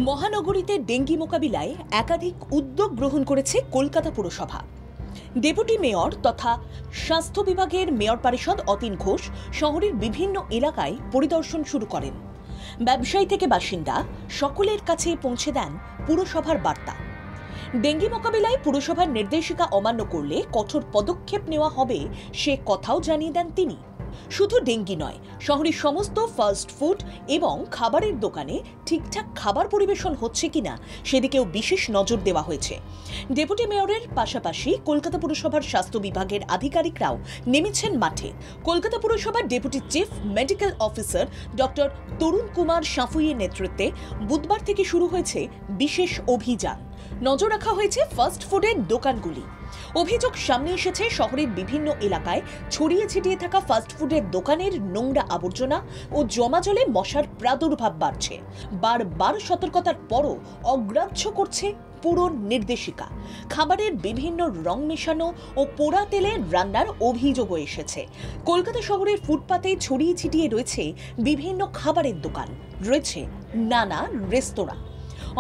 মহানগরীতে ডেঙ্গি মোকাবিলায় একাধিক উদ্যোগ গ্রহণ করেছে কলকাতা পুরসভা। ডেপুটি মেয়র তথা স্বাস্থ্য বিভাগের মেয়র পরিষদ অতীন ঘোষ শহরের বিভিন্ন এলাকায় পরিদর্শন শুরু করেন। ব্যবসায়ী থেকে বাসিন্দা সকলের কাছে পৌঁছে দেন পুরসভার বার্তা। ডেঙ্গি মোকাবিলায় পুরসভার নির্দেশিকা অমান্য করলে কঠোর পদক্ষেপ নেওয়া হবে সে কথাও জানিয়ে দেন তিনি। শুধু ডেঙ্গি নয়, শহরের সমস্ত ফাস্ট ফুড এবং খাবারের দোকানে ঠিকঠাক খাবার পরিবেশন হচ্ছে কিনা সেদিকেও বিশেষ নজর দেওয়া হয়েছে। ডেপুটি মেয়রের পাশাপাশি কলকাতা পুরসভার স্বাস্থ্য বিভাগের আধিকারিকরাও নেমেছেন মাঠে। কলকাতা পুরসভার deputy chief medical officer doctor Tarun Kumar সাঁফুইয়ের নেতৃত্বে বুধবার থেকে শুরু হয়েছে বিশেষ অভিযান। নজর রাখা হয়েছে ফাস্ট ফুডের দোকানগুলি। অভিযোগ সামনে এসেছে শহরের বিভিন্ন এলাকায় ছড়িয়ে ছিটিয়ে থাকা ফাস্ট ফুডের দোকানের নোংরা আবর্জনা ও জমা জলে মশার প্রাদুর্ভাব বাড়ছে। বারবার সতর্কতার পরও অগ্রাহ্য করছে পুরো নির্দেশিকা। খাবারের বিভিন্ন রং মেশানো ও পোড়া তেলে রান্নার অভিযোগও এসেছে। কলকাতা শহরের ফুটপাতে ছড়িয়ে ছিটিয়ে রয়েছে বিভিন্ন খাবারের দোকান, রয়েছে নানা রেস্তোরাঁ।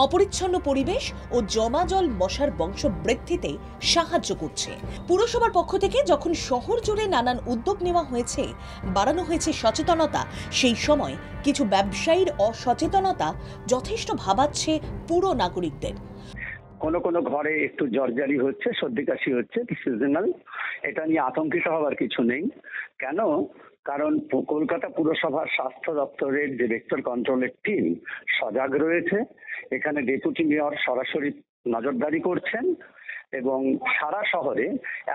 অপরিচ্ছন্ন পরিবেশ ও জমা জল মশার বংশ বৃদ্ধিতে সাহায্য করছে। পুরসভার পক্ষ থেকে যখন শহর জুড়ে নানান উদ্যোগ নেওয়া হয়েছে, বাড়ানো হয়েছে সচেতনতা, সেই সময় কিছু ব্যবসায়ীর অসচেতনতা যথেষ্ট ভাবাচ্ছে পুরো নাগরিকদের। কোনো ঘরে একটু জ্বরজারি হচ্ছে, সর্দি কাশি হচ্ছে, সিজনাল। এটা নিয়ে আতঙ্কিত হওয়ার কিছু নেই। কেন? কারণ কলকাতা পুরসভার স্বাস্থ্য দপ্তরের যে ভেক্টর কন্ট্রোলের টিম সজাগ রয়েছে। এখানে ডেপুটি মেয়র সরাসরি নজরদারি করছেন এবং সারা শহরে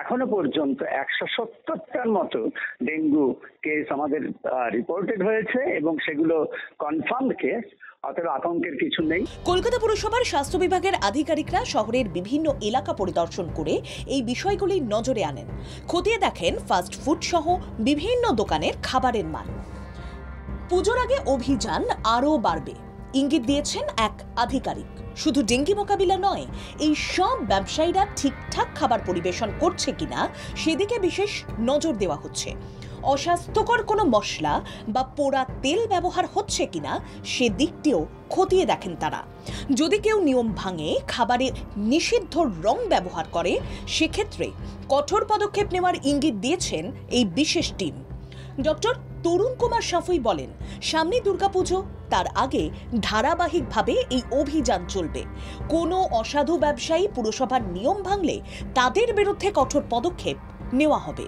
এখনো পর্যন্ত 170টার মতো ডেঙ্গু কেস আমাদের রিপোর্টেড হয়েছে এবং সেগুলো কনফার্ম কেস। অতএব আতঙ্কের কিছু নেই। কলকাতা পুরসভার স্বাস্থ্য বিভাগের আধিকারিকরা শহরের বিভিন্ন এলাকা পরিদর্শন করে এই বিষয়গুলি নজরে আনেন। খতিয়ে দেখেন ফাস্ট ফুড সহ বিভিন্ন দোকানের খাবারের মান। পুজোর আগে অভিযান আরও বাড়বে ইঙ্গিত দিয়েছেন এক আধিকারিক। শুধু ডেঙ্গি মোকাবিলা নয়, এই সব ব্যবসায়ীরা ঠিকঠাক খাবার পরিবেশন করছে কিনা সেদিকে বিশেষ নজর দেওয়া হচ্ছে। অস্বাস্থ্যকর কোনো মশলা বা পোড়া তেল ব্যবহার হচ্ছে কিনা সেদিকটিও খতিয়ে দেখেন তারা। যদি কেউ নিয়ম ভাঙে, খাবারে নিষিদ্ধ রং ব্যবহার করে, সেক্ষেত্রে কঠোর পদক্ষেপ নেওয়ার ইঙ্গিত দিয়েছেন এই বিশেষ টিম। ডক্টর তরুণ কুমার সাঁফুই বলেন, সামনে দুর্গাপুজো, তার আগে ধারাবাহিকভাবে এই অভিযান চলবে। কোনো অসাধু ব্যবসায়ী পুরসভার নিয়ম ভাঙলে তাদের বিরুদ্ধে কঠোর পদক্ষেপ নেওয়া হবে।